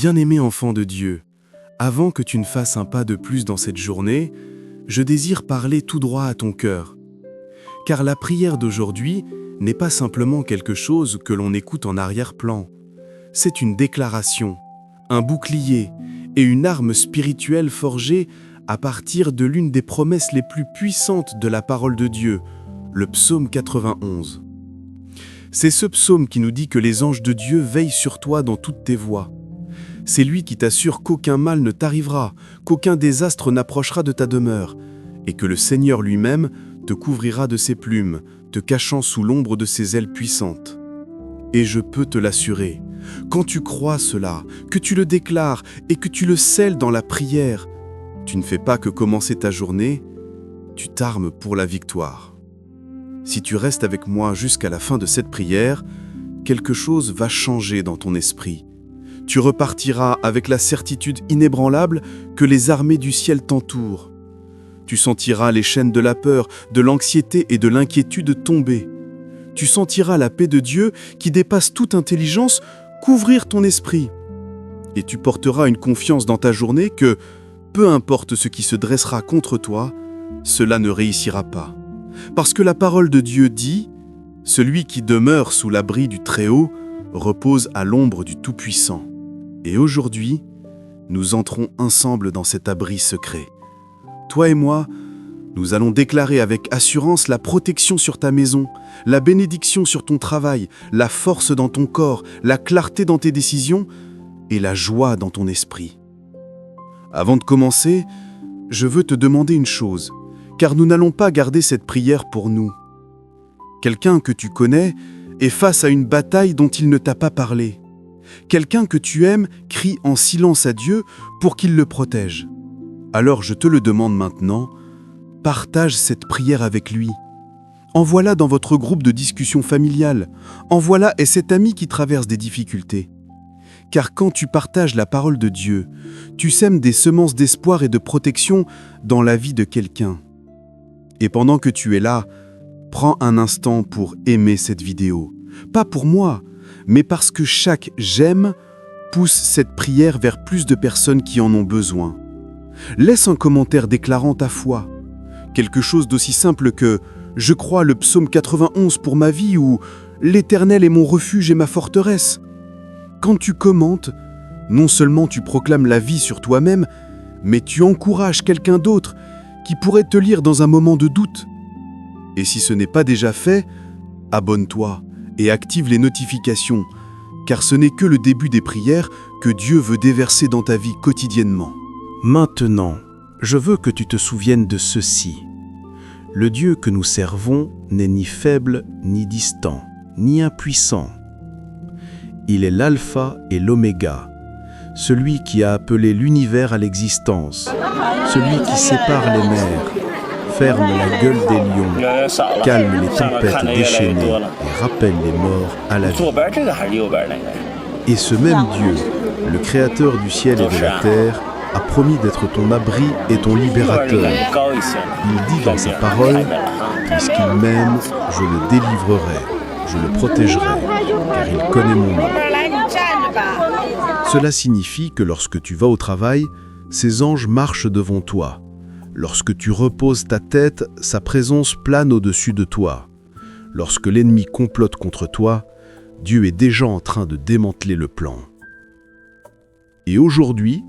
Bien-aimé enfant de Dieu, avant que tu ne fasses un pas de plus dans cette journée, je désire parler tout droit à ton cœur. Car la prière d'aujourd'hui n'est pas simplement quelque chose que l'on écoute en arrière-plan. C'est une déclaration, un bouclier et une arme spirituelle forgée à partir de l'une des promesses les plus puissantes de la parole de Dieu, le psaume 91. C'est ce psaume qui nous dit que les anges de Dieu veillent sur toi dans toutes tes voies. C'est lui qui t'assure qu'aucun mal ne t'arrivera, qu'aucun désastre n'approchera de ta demeure, et que le Seigneur lui-même te couvrira de ses plumes, te cachant sous l'ombre de ses ailes puissantes. Et je peux te l'assurer, quand tu crois cela, que tu le déclares et que tu le scelles dans la prière, tu ne fais pas que commencer ta journée, tu t'armes pour la victoire. Si tu restes avec moi jusqu'à la fin de cette prière, quelque chose va changer dans ton esprit. Tu repartiras avec la certitude inébranlable que les armées du ciel t'entourent. Tu sentiras les chaînes de la peur, de l'anxiété et de l'inquiétude tomber. Tu sentiras la paix de Dieu qui dépasse toute intelligence couvrir ton esprit. Et tu porteras une confiance dans ta journée que, peu importe ce qui se dressera contre toi, cela ne réussira pas. Parce que la parole de Dieu dit « Celui qui demeure sous l'abri du Très-Haut repose à l'ombre du Tout-Puissant ». Et aujourd'hui, nous entrons ensemble dans cet abri secret. Toi et moi, nous allons déclarer avec assurance la protection sur ta maison, la bénédiction sur ton travail, la force dans ton corps, la clarté dans tes décisions et la joie dans ton esprit. Avant de commencer, je veux te demander une chose, car nous n'allons pas garder cette prière pour nous. Quelqu'un que tu connais est face à une bataille dont il ne t'a pas parlé. Quelqu'un que tu aimes crie en silence à Dieu pour qu'il le protège. Alors je te le demande maintenant, partage cette prière avec lui. Envoie-la dans votre groupe de discussion familiale. Envoie-la à cet ami qui traverse des difficultés. Car quand tu partages la parole de Dieu, tu sèmes des semences d'espoir et de protection dans la vie de quelqu'un. Et pendant que tu es là, prends un instant pour aimer cette vidéo. Pas pour moi, mais parce que chaque « j'aime » pousse cette prière vers plus de personnes qui en ont besoin. Laisse un commentaire déclarant ta foi. Quelque chose d'aussi simple que « Je crois le psaume 91 pour ma vie » ou « L'Éternel est mon refuge et ma forteresse ». Quand tu commentes, non seulement tu proclames la vie sur toi-même, mais tu encourages quelqu'un d'autre qui pourrait te lire dans un moment de doute. Et si ce n'est pas déjà fait, abonne-toi et active les notifications, car ce n'est que le début des prières que Dieu veut déverser dans ta vie quotidiennement. Maintenant, je veux que tu te souviennes de ceci. Le Dieu que nous servons n'est ni faible, ni distant, ni impuissant. Il est l'alpha et l'oméga, celui qui a appelé l'univers à l'existence, celui qui sépare les mers, ferme la gueule des lions, calme les tempêtes déchaînées et rappelle les morts à la vie. Et ce même Dieu, le créateur du ciel et de la terre, a promis d'être ton abri et ton libérateur. Il dit dans sa parole, « Puisqu'il m'aime, je le délivrerai, je le protégerai, car il connaît mon nom. » Cela signifie que lorsque tu vas au travail, ses anges marchent devant toi. Lorsque tu reposes ta tête, sa présence plane au-dessus de toi. Lorsque l'ennemi complote contre toi, Dieu est déjà en train de démanteler le plan. Et aujourd'hui,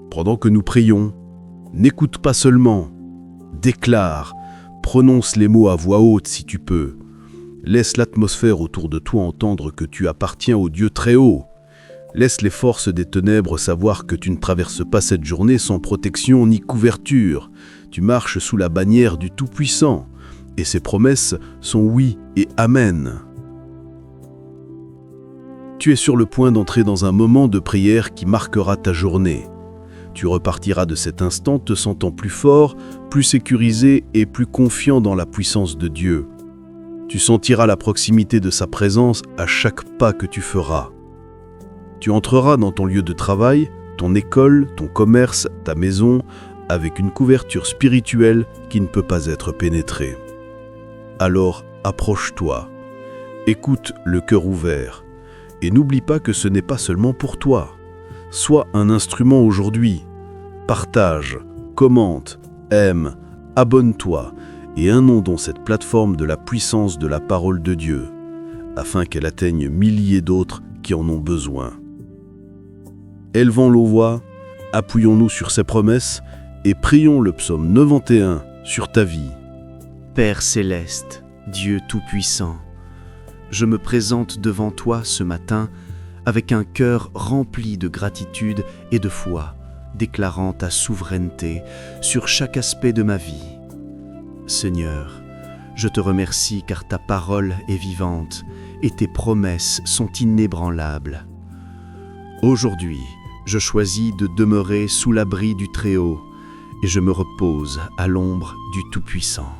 pendant que nous prions, n'écoute pas seulement, déclare, prononce les mots à voix haute si tu peux. Laisse l'atmosphère autour de toi entendre que tu appartiens au Dieu très haut. Laisse les forces des ténèbres savoir que tu ne traverses pas cette journée sans protection ni couverture. Tu marches sous la bannière du Tout-Puissant, et ses promesses sont oui et amen. Tu es sur le point d'entrer dans un moment de prière qui marquera ta journée. Tu repartiras de cet instant te sentant plus fort, plus sécurisé et plus confiant dans la puissance de Dieu. Tu sentiras la proximité de sa présence à chaque pas que tu feras. Tu entreras dans ton lieu de travail, ton école, ton commerce, ta maison, avec une couverture spirituelle qui ne peut pas être pénétrée. Alors approche-toi, écoute le cœur ouvert, et n'oublie pas que ce n'est pas seulement pour toi. Sois un instrument aujourd'hui. Partage, commente, aime, abonne-toi et inondons cette plateforme de la puissance de la parole de Dieu, afin qu'elle atteigne milliers d'autres qui en ont besoin. Élevons nos voix, appuyons-nous sur ses promesses et prions le psaume 91 sur ta vie. Père céleste, Dieu tout-puissant, je me présente devant toi ce matin avec un cœur rempli de gratitude et de foi, déclarant ta souveraineté sur chaque aspect de ma vie. Seigneur, je te remercie car ta parole est vivante et tes promesses sont inébranlables. Aujourd'hui, je choisis de demeurer sous l'abri du Très-Haut et je me repose à l'ombre du Tout-Puissant.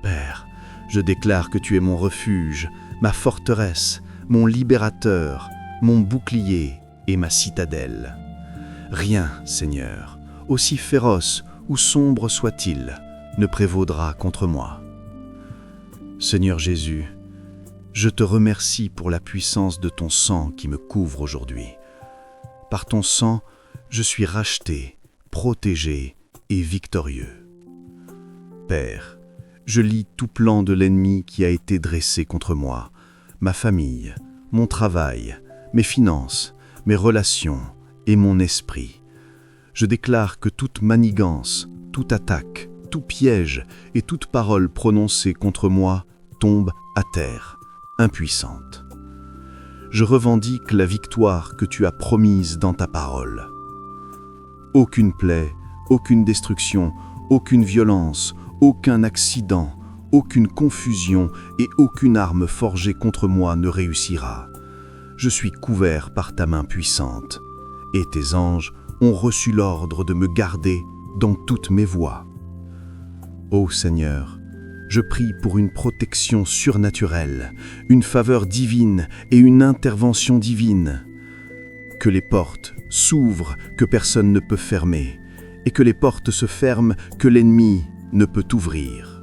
Père, je déclare que tu es mon refuge, ma forteresse, mon libérateur, mon bouclier et ma citadelle. Rien, Seigneur, aussi féroce ou sombre soit-il, ne prévaudra contre moi. Seigneur Jésus, je te remercie pour la puissance de ton sang qui me couvre aujourd'hui. Par ton sang, je suis racheté, protégé et victorieux. Père, je lis tout plan de l'ennemi qui a été dressé contre moi, ma famille, mon travail, mes finances, mes relations et mon esprit. Je déclare que toute manigance, toute attaque, tout piège et toute parole prononcée contre moi tombe à terre, impuissante. Je revendique la victoire que tu as promise dans ta parole. Aucune plaie, aucune destruction, aucune violence, aucun accident, aucune confusion et aucune arme forgée contre moi ne réussira. Je suis couvert par ta main puissante, et tes anges ont reçu l'ordre de me garder dans toutes mes voies. Ô Seigneur, je prie pour une protection surnaturelle, une faveur divine et une intervention divine. Que les portes s'ouvrent que personne ne peut fermer, et que les portes se ferment que l'ennemi ne peut ouvrir.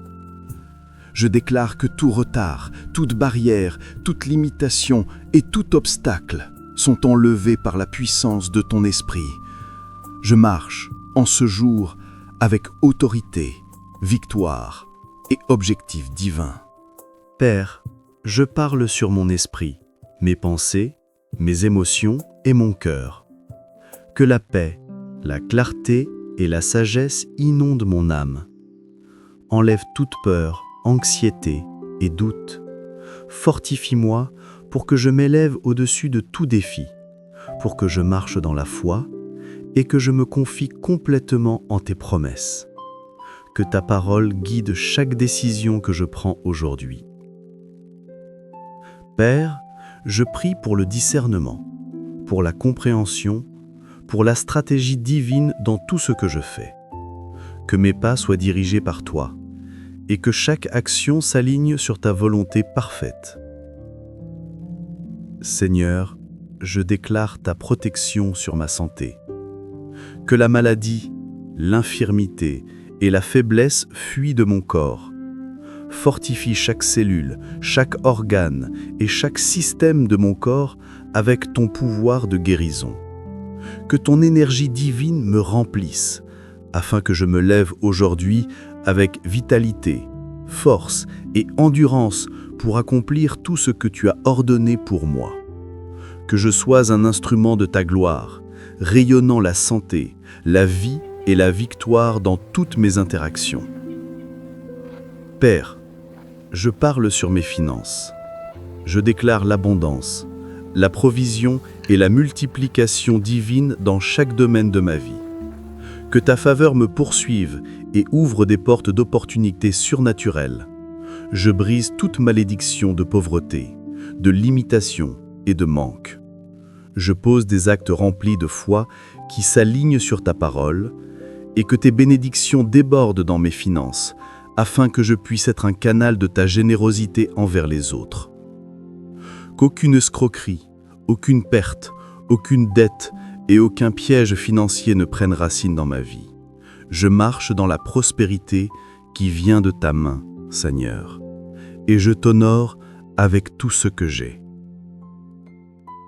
Je déclare que tout retard, toute barrière, toute limitation et tout obstacle sont enlevés par la puissance de ton esprit. Je marche en ce jour avec autorité, victoire et objectif divin. Père, je parle sur mon esprit, mes pensées, mes émotions et mon cœur. Que la paix, la clarté et la sagesse inondent mon âme. Enlève toute peur, anxiété et doute. Fortifie-moi pour que je m'élève au-dessus de tout défi, pour que je marche dans la foi et que je me confie complètement en tes promesses. Que ta parole guide chaque décision que je prends aujourd'hui. Père, je prie pour le discernement, pour la compréhension, pour la stratégie divine dans tout ce que je fais. Que mes pas soient dirigés par toi et que chaque action s'aligne sur ta volonté parfaite. Seigneur, je déclare ta protection sur ma santé. Que la maladie, l'infirmité et la faiblesse fuient de mon corps. Fortifie chaque cellule, chaque organe et chaque système de mon corps avec ton pouvoir de guérison. Que ton énergie divine me remplisse, afin que je me lève aujourd'hui avec vitalité, force et endurance pour accomplir tout ce que tu as ordonné pour moi. Que je sois un instrument de ta gloire, rayonnant la santé, la vie et la victoire dans toutes mes interactions. Père, je parle sur mes finances. Je déclare l'abondance, la provision et la multiplication divine dans chaque domaine de ma vie. Que ta faveur me poursuive et ouvre des portes d'opportunités surnaturelles. Je brise toute malédiction de pauvreté, de limitation et de manque. Je pose des actes remplis de foi qui s'alignent sur ta parole et que tes bénédictions débordent dans mes finances, afin que je puisse être un canal de ta générosité envers les autres. Qu'aucune escroquerie, aucune perte, aucune dette et aucun piège financier ne prennent racine dans ma vie. Je marche dans la prospérité qui vient de ta main, Seigneur, et je t'honore avec tout ce que j'ai.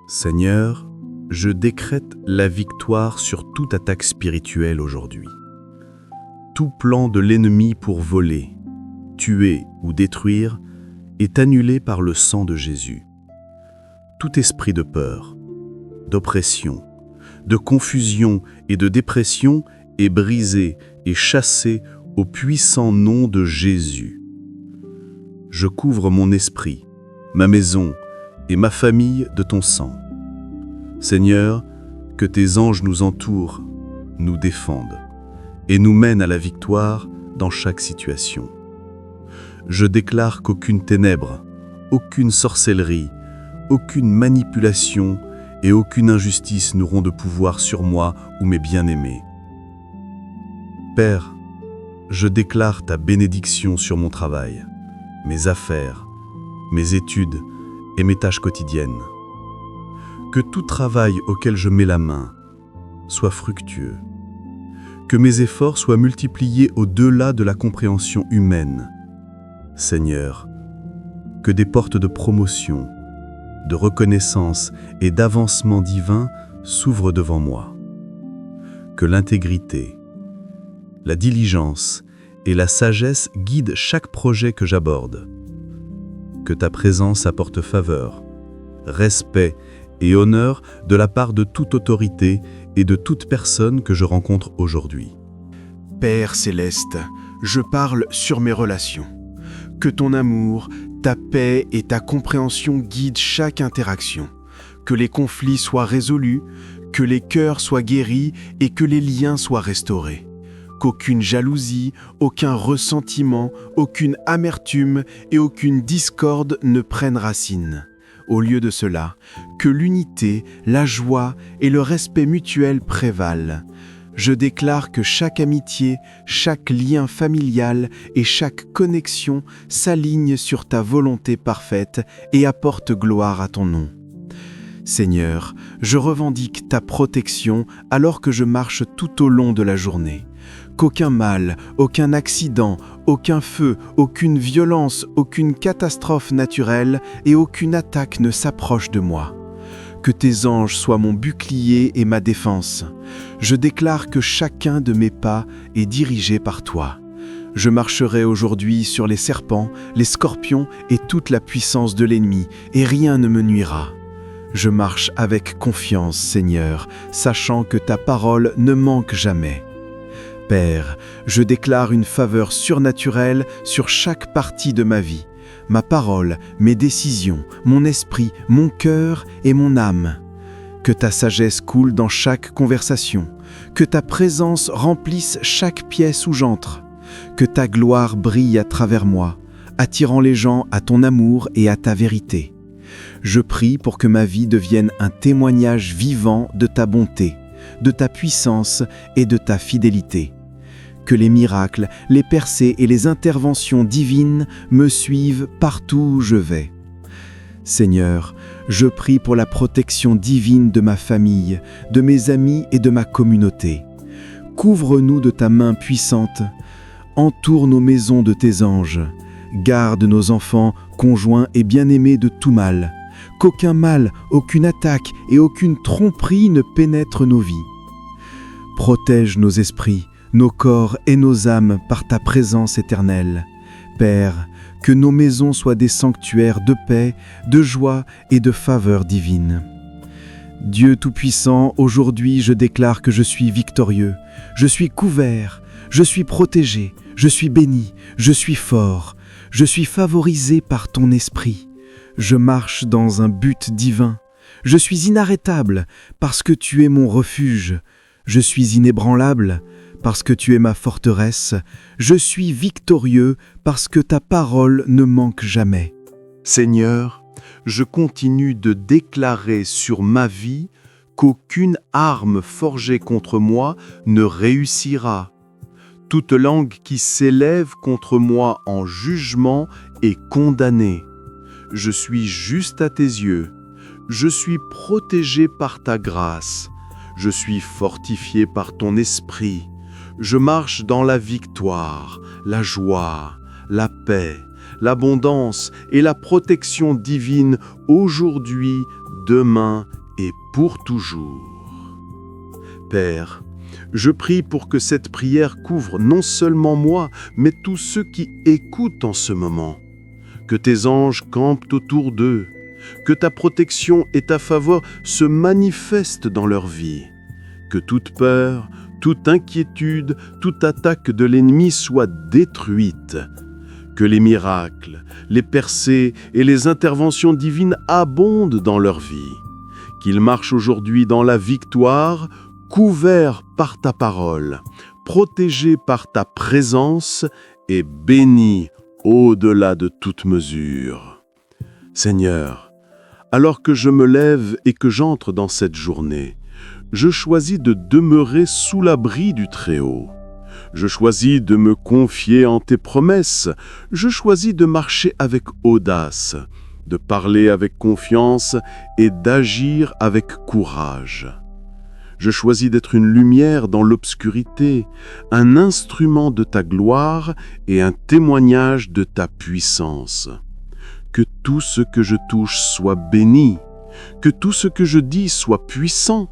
Seigneur, Je décrète la victoire sur toute attaque spirituelle aujourd'hui. Tout plan de l'ennemi pour voler, tuer ou détruire est annulé par le sang de Jésus. Tout esprit de peur, d'oppression, de confusion et de dépression est brisé et chassé au puissant nom de Jésus. Je couvre mon esprit, ma maison et ma famille de ton sang. Seigneur, que tes anges nous entourent, nous défendent et nous mènent à la victoire dans chaque situation. Je déclare qu'aucune ténèbre, aucune sorcellerie, aucune manipulation et aucune injustice n'auront de pouvoir sur moi ou mes bien-aimés. Père, je déclare ta bénédiction sur mon travail, mes affaires, mes études et mes tâches quotidiennes. Que tout travail auquel je mets la main soit fructueux. Que mes efforts soient multipliés au-delà de la compréhension humaine. Seigneur, que des portes de promotion, de reconnaissance et d'avancement divin s'ouvrent devant moi. Que l'intégrité, la diligence et la sagesse guident chaque projet que j'aborde. Que ta présence apporte faveur, respect et honneur de la part de toute autorité et de toute personne que je rencontre aujourd'hui. Père céleste, je parle sur mes relations. Que ton amour, ta paix et ta compréhension guident chaque interaction. Que les conflits soient résolus, que les cœurs soient guéris et que les liens soient restaurés. Qu'aucune jalousie, aucun ressentiment, aucune amertume et aucune discorde ne prennent racine. Au lieu de cela, que l'unité, la joie et le respect mutuel prévalent. Je déclare que chaque amitié, chaque lien familial et chaque connexion s'aligne sur ta volonté parfaite et apporte gloire à ton nom. Seigneur, je revendique ta protection alors que je marche tout au long de la journée. Qu'aucun mal, aucun accident, aucun feu, aucune violence, aucune catastrophe naturelle et aucune attaque ne s'approche de moi. Que tes anges soient mon bouclier et ma défense. Je déclare que chacun de mes pas est dirigé par toi. Je marcherai aujourd'hui sur les serpents, les scorpions et toute la puissance de l'ennemi, et rien ne me nuira. Je marche avec confiance, Seigneur, sachant que ta parole ne manque jamais. Père, je déclare une faveur surnaturelle sur chaque partie de ma vie. Ma parole, mes décisions, mon esprit, mon cœur et mon âme. Que ta sagesse coule dans chaque conversation, que ta présence remplisse chaque pièce où j'entre, que ta gloire brille à travers moi, attirant les gens à ton amour et à ta vérité. Je prie pour que ma vie devienne un témoignage vivant de ta bonté, de ta puissance et de ta fidélité. Que les miracles, les percées et les interventions divines me suivent partout où je vais. Seigneur, je prie pour la protection divine de ma famille, de mes amis et de ma communauté. Couvre-nous de ta main puissante, entoure nos maisons de tes anges, garde nos enfants, conjoints et bien-aimés de tout mal. Qu'aucun mal, aucune attaque et aucune tromperie ne pénètre nos vies. Protège nos esprits, nos corps et nos âmes par ta présence éternelle. Père, que nos maisons soient des sanctuaires de paix, de joie et de faveur divine. Dieu Tout-Puissant, aujourd'hui je déclare que je suis victorieux, je suis couvert, je suis protégé, je suis béni, je suis fort, je suis favorisé par ton esprit. Je marche dans un but divin. Je suis inarrêtable parce que tu es mon refuge. Je suis inébranlable parce que tu es ma forteresse. Je suis victorieux parce que ta parole ne manque jamais. Seigneur, je continue de déclarer sur ma vie qu'aucune arme forgée contre moi ne réussira. Toute langue qui s'élève contre moi en jugement est condamnée. Je suis juste à tes yeux. Je suis protégé par ta grâce. Je suis fortifié par ton esprit. Je marche dans la victoire, la joie, la paix, l'abondance et la protection divine aujourd'hui, demain et pour toujours. Père, je prie pour que cette prière couvre non seulement moi, mais tous ceux qui écoutent en ce moment. Que tes anges campent autour d'eux, que ta protection et ta faveur se manifestent dans leur vie, que toute peur, toute inquiétude, toute attaque de l'ennemi soit détruite, que les miracles, les percées et les interventions divines abondent dans leur vie, qu'ils marchent aujourd'hui dans la victoire, couverts par ta parole, protégés par ta présence et bénis au-delà de toute mesure. Seigneur, alors que je me lève et que j'entre dans cette journée, je choisis de demeurer sous l'abri du Très-Haut. Je choisis de me confier en tes promesses. Je choisis de marcher avec audace, de parler avec confiance et d'agir avec courage. Je choisis d'être une lumière dans l'obscurité, un instrument de ta gloire et un témoignage de ta puissance. Que tout ce que je touche soit béni, que tout ce que je dis soit puissant,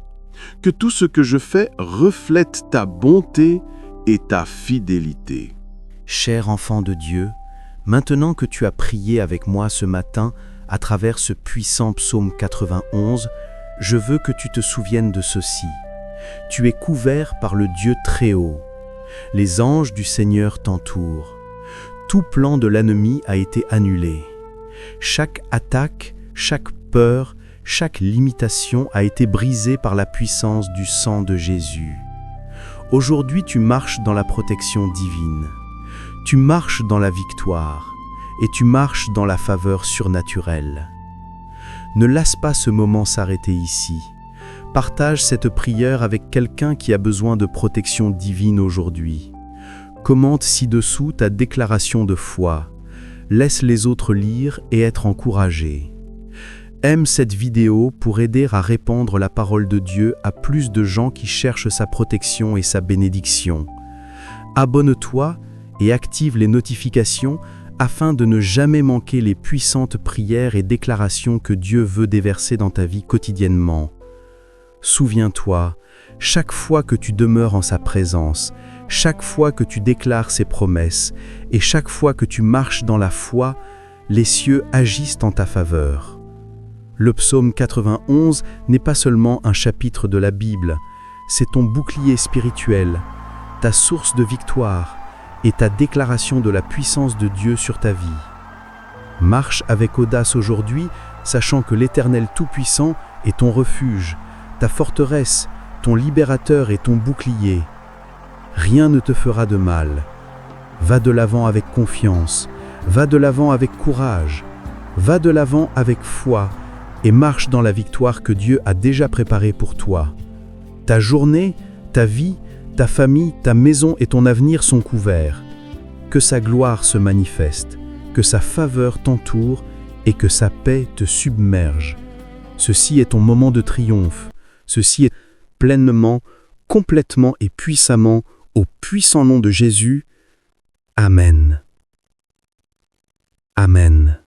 que tout ce que je fais reflète ta bonté et ta fidélité. Cher enfant de Dieu, maintenant que tu as prié avec moi ce matin à travers ce puissant psaume 91, je veux que tu te souviennes de ceci. Tu es couvert par le Dieu Très-Haut. Les anges du Seigneur t'entourent. Tout plan de l'ennemi a été annulé. Chaque attaque, chaque peur, chaque limitation a été brisée par la puissance du sang de Jésus. Aujourd'hui, tu marches dans la protection divine. Tu marches dans la victoire et tu marches dans la faveur surnaturelle. Ne laisse pas ce moment s'arrêter ici. Partage cette prière avec quelqu'un qui a besoin de protection divine aujourd'hui. Commente ci-dessous ta déclaration de foi. Laisse les autres lire et être encouragés. Aime cette vidéo pour aider à répandre la parole de Dieu à plus de gens qui cherchent sa protection et sa bénédiction. Abonne-toi et active les notifications afin de ne jamais manquer les puissantes prières et déclarations que Dieu veut déverser dans ta vie quotidiennement. Souviens-toi, chaque fois que tu demeures en sa présence, chaque fois que tu déclares ses promesses et chaque fois que tu marches dans la foi, les cieux agissent en ta faveur. Le psaume 91 n'est pas seulement un chapitre de la Bible, c'est ton bouclier spirituel, ta source de victoire et ta déclaration de la puissance de Dieu sur ta vie. Marche avec audace aujourd'hui, sachant que l'Éternel Tout-Puissant est ton refuge, ta forteresse, ton libérateur et ton bouclier. Rien ne te fera de mal. Va de l'avant avec confiance, va de l'avant avec courage, va de l'avant avec foi et marche dans la victoire que Dieu a déjà préparée pour toi. Ta journée, ta vie, ta famille, ta maison et ton avenir sont couverts. Que sa gloire se manifeste, que sa faveur t'entoure et que sa paix te submerge. Ceci est ton moment de triomphe. Ceci est pleinement, complètement et puissamment au puissant nom de Jésus. Amen. Amen.